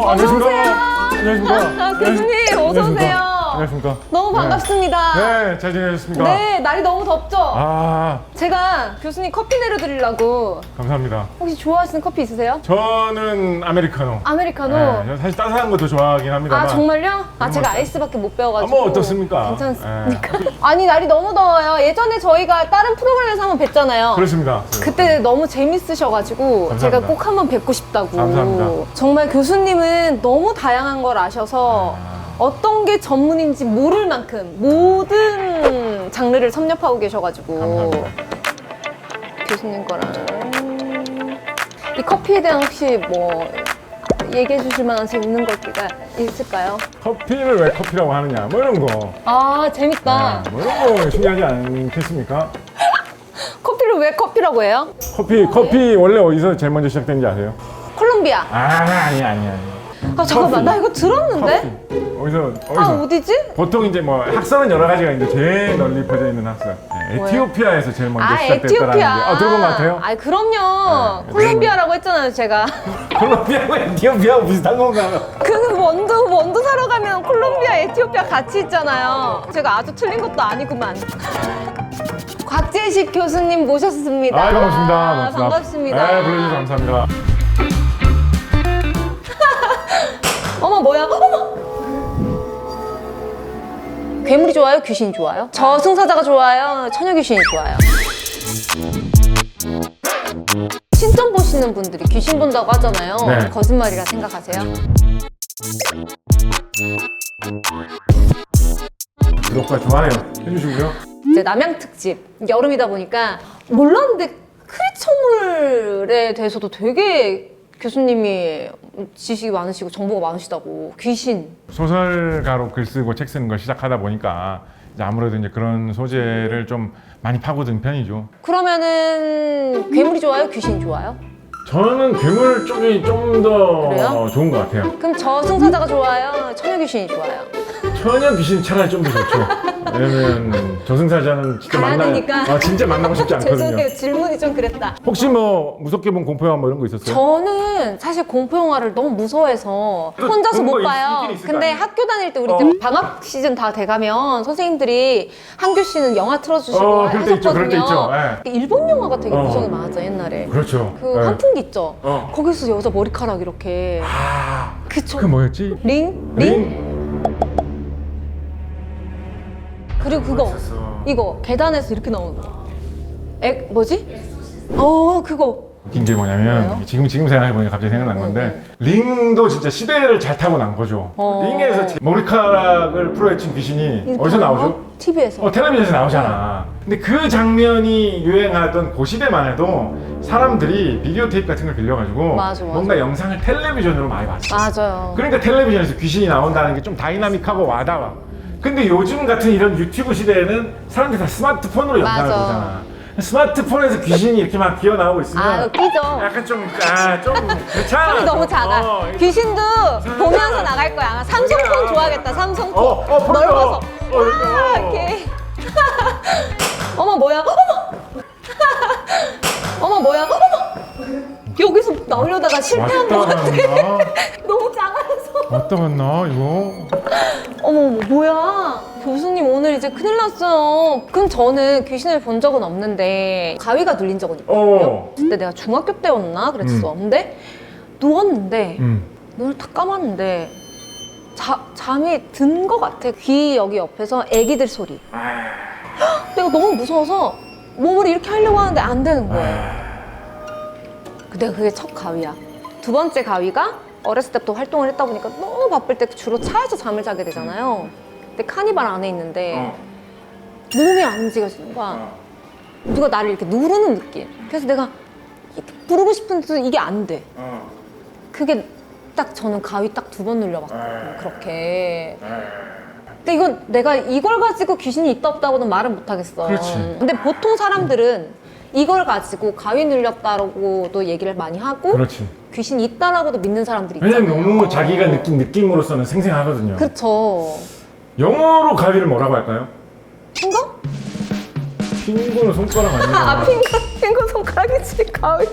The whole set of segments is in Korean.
안녕하십니까. 안녕하십니까. 교수님 어서 오세요. 안녕하십니까. 너무 반갑습니다. 네, 잘 지내셨습니까? 네, 날이 너무 덥죠? 아, 제가 교수님 커피 내려드리려고. 감사합니다. 혹시 좋아하시는 커피 있으세요? 저는 아메리카노. 아메리카노? 네, 저는 사실 따뜻한 것도 좋아하긴 합니다만. 아 정말요? 제가 아이스밖에 못 배워가지고. 뭐 어떻습니까? 괜찮습니까? 아니 날이 너무 더워요. 예전에 저희가 다른 프로그램에서 한번 뵀잖아요. 그렇습니다. 그때 너무 재밌으셔가지고 감사합니다. 제가 꼭 한번 뵙고 싶다고. 감사합니다. 정말 교수님은 너무 다양한 걸 아셔서 어떤 게 전문인지 모를 만큼 모든 장르를 섭렵하고 계셔가지고. 감사합니다. 교수님 거랑 이 커피에 대한 혹시 뭐 얘기해 주실 만한 재밌는 것가 있을까요? 커피를 왜 커피라고 하느냐, 뭐 이런 거. 아 재밌다. 뭐 이런 거 신기하지 않겠습니까? 커피를 왜 커피라고 해요? 커피 원래 어디서 제일 먼저 시작된지 아세요? 콜롬비아. 아니. 아 잠깐만 커피. 나 이거 들었는데? 커피. 어디서? 아 어디지? 보통 이제 뭐 학설은 여러 가지가 있는데 제일 널리 퍼져 있는 학설. 네, 에티오피아에서 제일 먼저 시작됐다라는 에티오피아. 게. 들어본 것 같아요? 아 그럼요. 네, 콜롬비아라고 했잖아요 제가. 콜롬비아하고 에티오피아하고 비슷한 건가요? 그 원두 사러 가면 콜롬비아, 에티오피아 같이 있잖아요. 제가 아주 틀린 것도 아니구만. 곽재식 교수님 모셨습니다. 반갑습니다. 반갑습니다. 네, 불러주셔서 감사합니다. 어머 뭐야? 어머! 괴물이 좋아요? 귀신이 좋아요? 저승사자가 좋아요? 처녀 귀신이 좋아요? 신점 보시는 분들이 귀신 본다고 하잖아요. 네. 거짓말이라 생각하세요? 구독과 좋아요 해주시고요. 이제 남양 특집 여름이다 보니까 몰랐는데 크리처물에 대해서도 되게 교수님이 지식이 많으시고 정보가 많으시다고. 귀신. 소설가로 글 쓰고 책 쓰는 걸 시작하다 보니까 이제 아무래도 이제 그런 소재를 좀 많이 파고든 편이죠. 그러면은 괴물이 좋아요? 귀신이 좋아요? 저는 괴물 쪽이 좀 더 그래요? 좋은 것 같아요. 그럼 저승사자가 좋아요? 처녀 귀신이 좋아요? 처녀 귀신 차라리 좀 더 좋죠. 왜냐면 저승사자는 진짜 가야 되니까. 진짜 만나고 싶지 않거든요. 죄송해요. 질문이 좀 그랬다. 혹시 뭐 무섭게 본 공포 영화 뭐 이런 거 있었어요? 저는 사실 공포 영화를 너무 무서워해서 혼자서 그런 못 거 봐요. 있긴 있을 거 근데 아니에요? 학교 다닐 때 우리 이제 방학 시즌 다 돼가면 선생님들이 한교 씨는 영화 틀어주시고 그럴 때 있죠, 그럴 때 있죠. 일본 영화가 되게 어. 무서운 게 많았죠 옛날에. 그렇죠. 그 예. 환풍기 있죠. 어. 거기서 여자 머리카락 이렇게. 아, 그쵸. 그 뭐였지? 링? 그리고 그거 있었어. 이거 계단에서 이렇게 나오는 거. 뭐지? 그거. 웃긴 게 뭐냐면 뭐예요? 지금 생각해보니까 갑자기 생각난 건데 링도 진짜 시대를 잘 타고 난 거죠. 링에서 머리카락을 풀어헤친 귀신이 어디서 나오죠? TV에서. 텔레비전에서 나오잖아. 근데 그 장면이 유행하던 그 시대만 해도 사람들이 비디오 테이프 같은 걸 빌려가지고 맞아. 뭔가 영상을 텔레비전으로 많이 봤어. 맞아요. 그러니까 텔레비전에서 귀신이 나온다는 게 좀 다이나믹하고 와닿아. 근데 요즘 같은 이런 유튜브 시대에는 사람들이 다 스마트폰으로 영상을 맞아. 보잖아. 스마트폰에서 귀신이 이렇게 막 기어나오고 있으면 끼죠. 약간 좀 그렇잖아. 손이 너무 작아. 귀신도 보면서 나갈 거야. 삼성폰 좋아하겠다. 삼성폰. 넓어서. 와, 이렇게. 어머 뭐야? 어머 뭐야? 여기서 나오려다가 실패한 것 같아. 너무 작아서. 왔다 갔나 이거? 어머 뭐야? 교수님 오늘 이제 큰일 났어요. 그럼 저는 귀신을 본 적은 없는데 가위가 눌린 적은 있거든요. 그때 내가 중학교 때였나 그랬어. 근데 누웠는데 눈을 탁 감았는데 잠이 든 것 같아. 귀 여기 옆에서 애기들 소리. 내가 너무 무서워서 몸을 이렇게 하려고 하는데 안 되는 거예요. 근데 그게 첫 가위야. 두 번째 가위가 어렸을 때부터 활동을 했다 보니까 너무 바쁠 때 주로 차에서 잠을 자게 되잖아요. 근데 카니발 안에 있는데 몸이 안 움직여지는 거야. 누가 나를 이렇게 누르는 느낌. 그래서 내가 이렇게 부르고 싶은데 이게 안 돼. 그게 딱 저는 가위 딱 2번 눌려봤거든요. 그렇게. 근데 이건 내가 이걸 가지고 귀신이 있다 없다고는 말을 못 하겠어. 그렇지. 근데 보통 사람들은 이걸 가지고 가위 눌렸다라고도 얘기를 많이 하고 그렇지. 귀신이 있다라고도 믿는 사람들이 있잖아요. 왜냐면 너무 자기가 느낀 느낌으로서는 생생하거든요. 그렇죠. 영어로 가위를 뭐라고 할까요? 핑거? 핑거는 손가락 아니에요? 핑거 손가락이지 가위.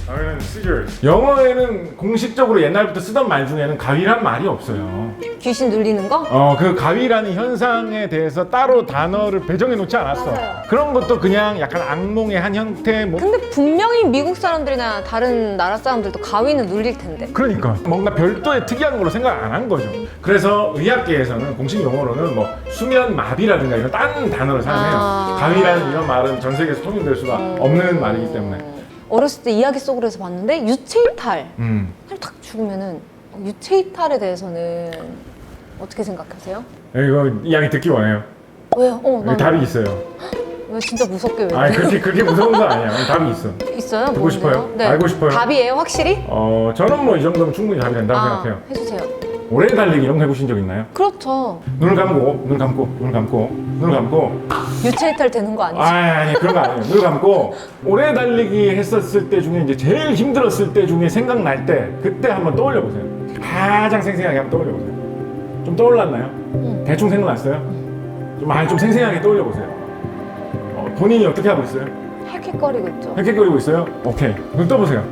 가위는 scissors. 영어에는 공식적으로 옛날부터 쓰던 말 중에는 가위란 말이 없어요. 귀신 눌리는 거? 그 가위라는 현상에 대해서 따로 단어를 배정해 놓지 않았어. 맞아요. 그런 것도 그냥 약간 악몽의 한 형태. 뭐 근데 분명히 미국 사람들이나 다른 나라 사람들도 가위는 눌릴 텐데. 그러니까 뭔가 별도의 특이한 걸로 생각 안 한 거죠. 그래서 의학계에서는 공식 용어로는 뭐 수면 마비라든가 이런 딴 단어를 사용해요. 가위라는 이런 말은 전 세계에서 통용될 수가 없는 말이기 때문에. 어렸을 때 이야기 속으로 해서 봤는데 유체이탈 딱 죽으면은 유체이탈에 대해서는 어떻게 생각하세요? 이거 이야기 듣기 원해요. 왜요? 나 답이 있어요. 왜 진짜 무섭게 왜? 아니 그렇게 무서운 거 아니야. 답이 있어. 있어요? 듣고 뭔데요? 싶어요? 네. 알고 싶어요? 답이에요, 확실히? 저는 뭐 이 정도면 충분히 답이 된다고 생각해요. 해주세요. 오래 달리기 이런 거 해보신 적 있나요? 그렇죠. 눈을 감고, 눈을 감고, 눈을 감고, 눈을 감고. 유체이탈 되는 거 아니죠? 아니 그런 거 아니에요. 눈을 감고 오래 달리기 했었을 때 중에 이제 제일 힘들었을 때 중에 생각날 때 그때 한번 떠올려 보세요. 가장 생생하게 한번 떠올려 보세요. 좀 떠올랐나요? 대충 생각났어요? 좀 많이 좀 생생하게 떠올려 보세요. 본인이 어떻게 하고 있어요? 헥헥거리고 있죠. 헥헥거리고 있어요? 오케이. 눈 떠보세요.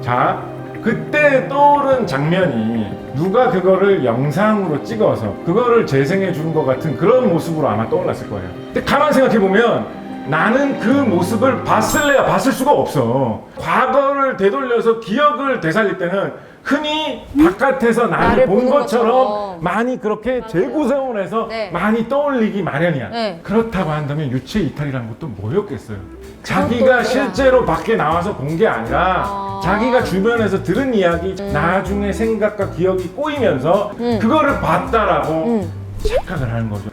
자, 그때 떠오른 장면이 누가 그거를 영상으로 찍어서 그거를 재생해 준 것 같은 그런 모습으로 아마 떠올랐을 거예요. 근데 가만 생각해 보면 나는 그 모습을 봤을래야 봤을 수가 없어. 과거를 되돌려서 기억을 되살릴 때는 흔히 바깥에서 나를 본 보는 것처럼 많이 그렇게 재구성을 해서 네. 많이 떠올리기 마련이야. 네. 그렇다고 한다면 유체 이탈이라는 것도 뭐였겠어요? 그것도 자기가 그냥. 실제로 밖에 나와서 본 게 아니라 자기가 주변에서 들은 이야기 나중에 생각과 기억이 꼬이면서 그거를 봤다라고 착각을 하는 거죠.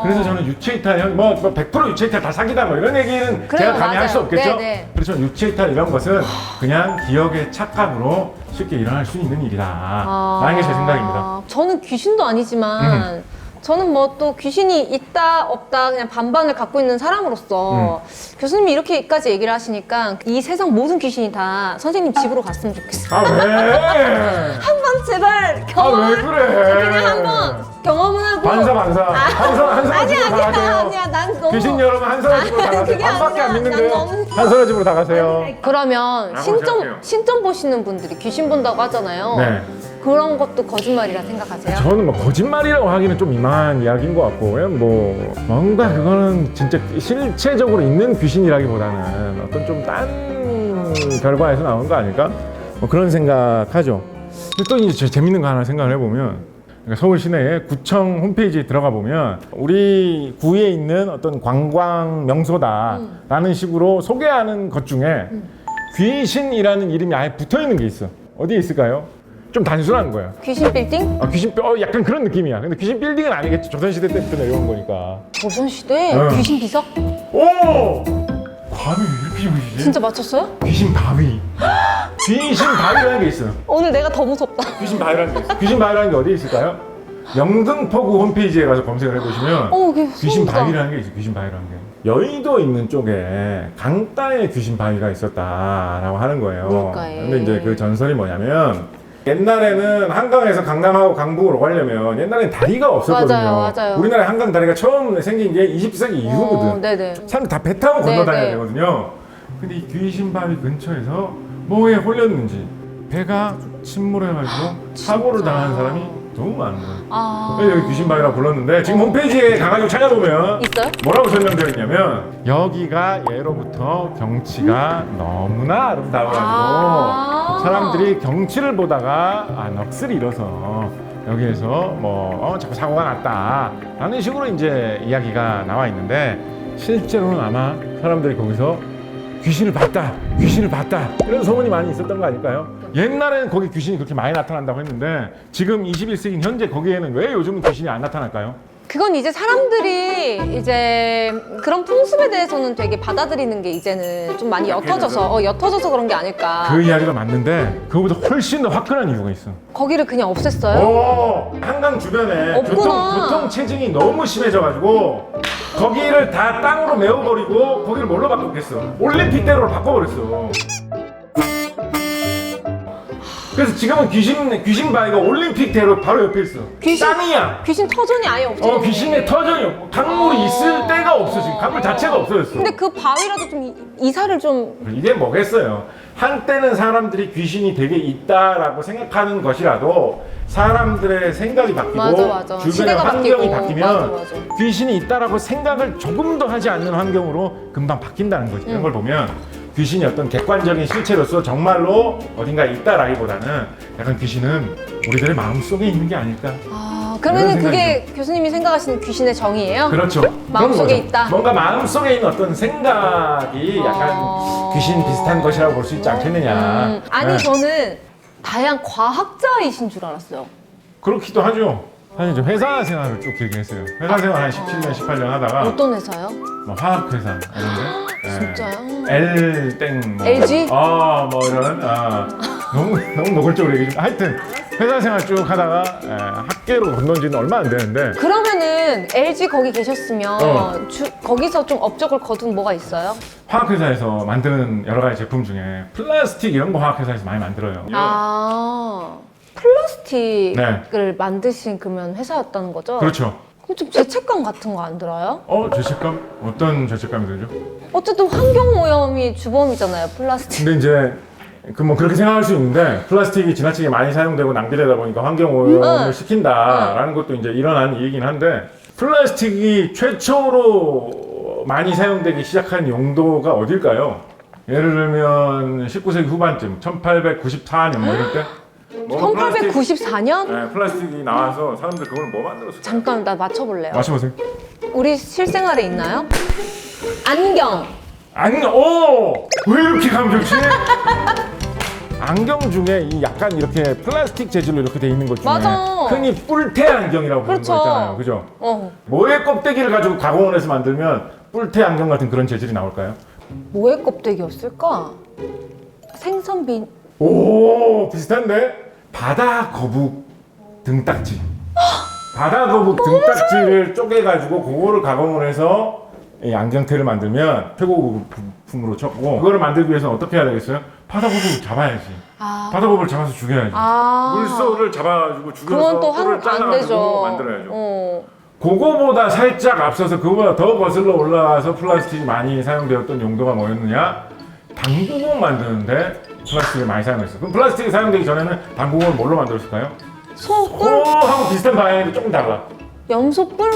그래서 저는 유체이탈, 뭐 100% 유체이탈 다 사기다 뭐 이런 얘기는 그래요, 제가 감히 할 수 맞아요. 없겠죠. 네. 그래서 저는 유체이탈 이런 것은 그냥 기억의 착각으로 쉽게 일어날 수 있는 일이다 라는 게 제 생각입니다. 저는 귀신도 아니지만 저는 뭐 또 귀신이 있다 없다 그냥 반반을 갖고 있는 사람으로서 교수님이 이렇게까지 얘기를 하시니까 이 세상 모든 귀신이 다 선생님 집으로 갔으면 좋겠어요. 아 왜? 한번 제발 아 경험을 왜 그래? 그냥 한번 경험을 하고 반사 한사라 집으로 다 가세요. 아니야 난 너무 귀신 여러분 한사라 집으로 다 가세요. 그게 반밖에 안 아니라 믿는데 난 너무 한사라 집으로 다 가세요. 그러면 생각해요. 신점 보시는 분들이 귀신 본다고 하잖아요. 네. 그런 것도 거짓말이라 생각하세요? 저는 뭐 거짓말이라고 하기는 좀 이상한 이야기인 것 같고 그냥 뭐 뭔가 그거는 진짜 실체적으로 있는 귀신이라기보다는 어떤 좀 딴 결과에서 나온 거 아닐까? 뭐 그런 생각하죠. 근데 또 이제 재밌는 거 하나 생각을 해보면 그러니까 서울 시내의 구청 홈페이지에 들어가 보면 우리 구에 있는 어떤 관광 명소다라는 식으로 소개하는 것 중에 귀신이라는 이름이 아예 붙어 있는 게 있어. 어디에 있을까요? 좀 단순한 거야. 귀신 빌딩? 귀신 약간 그런 느낌이야. 근데 귀신 빌딩은 아니겠지. 조선시대 때부터 내려온 거니까. 조선시대? 응. 귀신 비석? 오! 감이 왜 이렇게 보이지? 진짜 맞췄어요? 귀신 바위. 귀신 바위라는 게 있어요. 오늘 내가 더 무섭다. 귀신 바위라는 게 있어요. 귀신 바위라는 게 어디에 있을까요? 영등포구 홈페이지에 가서 검색을 해보시면 그게 귀신 소름돋아. 바위라는 게 있어요. 귀신 바위라는 게. 여의도 있는 쪽에 강가에 귀신 바위가 있었다라고 하는 거예요. 물가에. 근데 이제 그 전설이 뭐냐면 옛날에는 한강에서 강남하고 강북으로 가려면 옛날엔 다리가 없었거든요. 맞아요. 우리나라 한강 다리가 처음 생긴 게 20세기 이후거든. 네네. 사람 다 배 타고 건너다녀야 네네. 되거든요. 근데 이 귀신 바위 근처에서 뭐에 홀렸는지 배가 침몰해가지고 사고를 당한 사람이 너무 많은 거예요. 그래서 여기 귀신 바위라고 불렀는데 지금 홈페이지에 가가지고 찾아보면 있어요? 뭐라고 설명되어 있냐면 여기가 예로부터 경치가 너무나 아름다워가지고 사람들이 경치를 보다가 넋을 잃어서 여기에서 뭐 자꾸 사고가 났다 라는 식으로 이제 이야기가 나와 있는데 실제로는 아마 사람들이 거기서 귀신을 봤다 이런 소문이 많이 있었던 거 아닐까요? 옛날에는 거기 귀신이 그렇게 많이 나타난다고 했는데 지금 21세기 현재 거기에는 왜 요즘은 귀신이 안 나타날까요? 그건 이제 사람들이 이제 그런 풍습에 대해서는 되게 받아들이는 게 이제는 좀 많이 옅어져서 그런 게 아닐까. 그 이야기가 맞는데 그거보다 훨씬 더 화끈한 이유가 있어. 거기를 그냥 없앴어요? 한강 주변에 없구나. 교통 체증이 너무 심해져가지고 거기를 다 땅으로 메워버리고 거기를 뭘로 바꿨겠어? 올림픽대로로 바꿔버렸어. 그래서 지금은 귀신 바위가 올림픽대로 바로 옆에 있어. 땅이야. 귀신 터전이 아예 없어. 귀신의 터전이 없고 강물이 있을 데가 없어. 지금 강물 자체가 없어졌어. 근데 그 바위라도 좀 이사를 좀. 이게 뭐겠어요. 한때는 사람들이 귀신이 되게 있다라고 생각하는 것이라도 사람들의 생각이 바뀌고 맞아. 주변의 시대가 환경이 바뀌고. 바뀌면 맞아. 귀신이 있다라고 생각을 조금도 하지 않는 환경으로 금방 바뀐다는 거지. 이런 걸 보면 귀신이 어떤 객관적인 실체로서 정말로 어딘가 있다라기보다는 약간 귀신은 우리들의 마음속에 있는 게 아닐까. 그러면 이런 그게 교수님이 생각하시는 귀신의 정의예요? 그렇죠. 마음속에 그런 거죠. 있다? 뭔가 마음속에 있는 어떤 생각이 약간 귀신 비슷한 것이라고 볼 수 있지 않겠느냐. 아니 네. 저는 다양한 과학자이신 줄 알았어요. 그렇기도 하죠. 사실 좀 회사 생활을 쭉 길게 했어요. 회사 생활 한 17년, 18년 하다가 어떤 회사요? 뭐 화학회사 이런데. 진짜요? L땡 뭐. LG? 뭐 이런 너무 노골적으로 얘기 좀. 하여튼 회사 생활 쭉 하다가 학계로 건넌 지는 얼마 안 되는데 그러면은 LG 거기 계셨으면 거기서 좀 업적을 거둔 뭐가 있어요? 화학회사에서 만드는 여러 가지 제품 중에 플라스틱 이런 거 화학회사에서 많이 만들어요. 플라스틱을 만드신 그러면 회사였다는 거죠? 그렇죠. 그럼 좀 죄책감 같은 거 안 들어요? 죄책감? 어떤 죄책감이 들죠? 어쨌든 환경 오염이 주범이잖아요, 플라스틱. 근데 이제 뭐 그렇게 생각할 수 있는데 플라스틱이 지나치게 많이 사용되고 낭비되다 보니까 환경 오염을 시킨다라는 것도 이제 일어난 일이긴 한데 플라스틱이 최초로 많이 사용되기 시작한 용도가 어딜까요? 예를 들면 19세기 후반쯤 1894년 뭐 이럴 때 1894년? 네, 플라스틱이 나와서 사람들 그걸 뭐 만들었을까요? 잠깐 나 맞춰볼래요. 맞춰보세요. 우리 실생활에 있나요? 안경. 왜 이렇게 감정치? 안경 중에 이 약간 이렇게 플라스틱 재질로 이렇게 돼 있는 것 중에 맞아. 흔히 뿔테 안경이라고 부르는 그렇죠. 거 있잖아요. 그죠? 뭐의 껍데기를 가지고 가공을 해서 만들면 뿔테 안경 같은 그런 재질이 나올까요? 뭐의 껍데기였을까? 생선 비슷한데? 바다 거북 등딱지. 바다 거북 등딱지를 쪼개가지고 그거를 가공을 해서 이 안경테를 만들면 최고 부품으로 쳤고 그거를 만들기 위해서는 어떻게 해야 되겠어요? 바다 거북을 잡아야지. 바다 거북을 잡아서 죽여야지. 물소를 잡아가지고 죽여서 그건 또 뿔을 안 잘라가지고 되죠. 만들어야죠. 그거보다 살짝 앞서서 그거보다 더 거슬러 올라가서 플라스틱이 많이 사용되었던 용도가 뭐였느냐? 당구공 만드는데 플라스틱을 많이 사용했어. 그럼 플라스틱이 사용되기 전에는 당구공을 뭘로 만들었을까요? 소뿔? 하고 비슷한 방향인데 조금 달라. 염소뿔?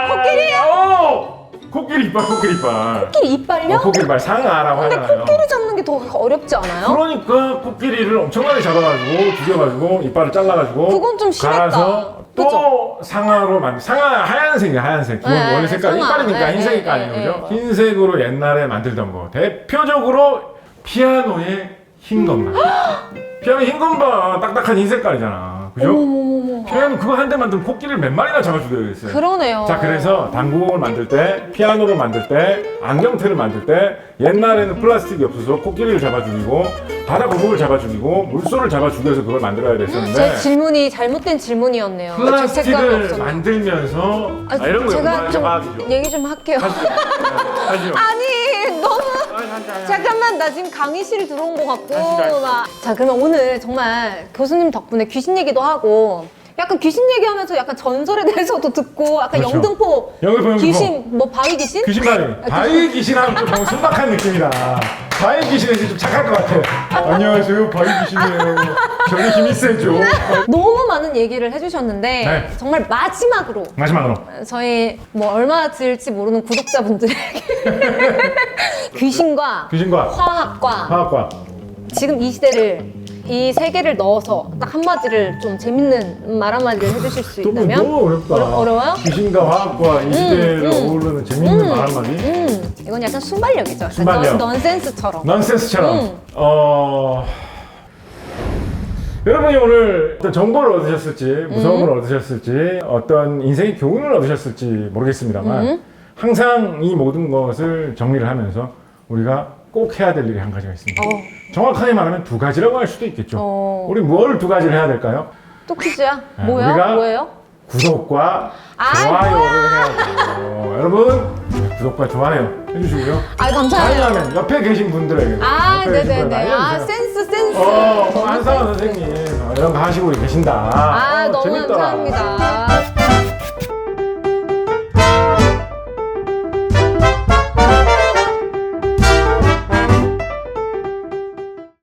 코끼리요? 코끼리 이빨. 코끼리 이빨요? 코끼리 이빨 상아라고 근데 하잖아요. 코끼리 잡는 게 더 어렵지 않아요? 그러니까 코끼리를 엄청나게 잡아가지고 죽여가지고 이빨을 잘라가지고 그건 좀 심했다. 갈아서 또 그죠? 상아로 상아 하얀색이야. 하얀색. 기본 네, 원래 색깔 상아. 이빨이니까 네, 흰색이 네, 아니에요, 네, 그죠? 네. 흰색으로 옛날에 만들던 거. 대표적으로 피아노의 흰 것만. 피아노 흰 건봐 딱딱한 흰 색깔이잖아. 그죠? 어머머머. 피아노 그거 한 대 만들면 코끼리를 몇 마리나 잡아 죽여야겠어요. 그러네요. 자, 그래서 당구공을 만들 때, 피아노를 만들 때, 안경테를 만들 때 옛날에는 플라스틱이 없어서 코끼리를 잡아 죽이고 바다 거북을 잡아 죽이고 물소를 잡아 죽여서 그걸 만들어야 됐었는데 제 질문이 잘못된 질문이었네요. 죄책감이 플라스틱을 없었네요. 만들면서 이런 거 제가 좀 과학이죠. 얘기 좀 할게요. 하죠. 아니 너무 잠깐만 나 지금 강의실 들어온 것 같고 막. 자 그러면 오늘 정말 교수님 덕분에 귀신 얘기도 하고 약간 귀신 얘기하면서 약간 전설에 대해서도 듣고 약간 그렇죠. 영등포 귀신 뭐 바위 귀신? 귀신 바위 귀신하면 좀 너무 순박한 느낌이다. 바위 귀신은 좀 착할 것 같아. 안녕하세요, 바위 귀신이에요. 저는 힘이 세죠. 너무 많은 얘기를 해주셨는데 네. 정말 마지막으로 저희 뭐 얼마 들지 모르는 구독자분들에게 귀신과 화학과 지금 이 시대를 이 세 개를 넣어서 딱 한마디를 좀 재밌는 말 한마디를 해주실 수 있다면? 너무 어렵다. 어려워요? 귀신과 화학과 이 시대를 어우르는 재밌는 말 한마디? 이건 약간 순발력이죠. 순발력. 넌센스처럼. 여러분이 오늘 어떤 정보를 얻으셨을지 무서움을 얻으셨을지 어떤 인생의 교훈을 얻으셨을지 모르겠습니다만 항상 이 모든 것을 정리를 하면서 우리가 꼭 해야 될 일이 한 가지가 있습니다. 정확하게 말하면 두 가지라고 할 수도 있겠죠. 우리 뭘 두 가지를 해야 될까요? 또 퀴즈야? 네, 뭐야? 우리가 뭐예요? 구독과 좋아요를 해야 돼요. 여러분 구독과 좋아요 해주시고요. 감사해요. 아니면 옆에 계신 분들에게 네네네. 센스 재밌었어요. 너무 한상원 선생님 이런 거 하시고 계신다. 아, 너무 재밌더라. 감사합니다.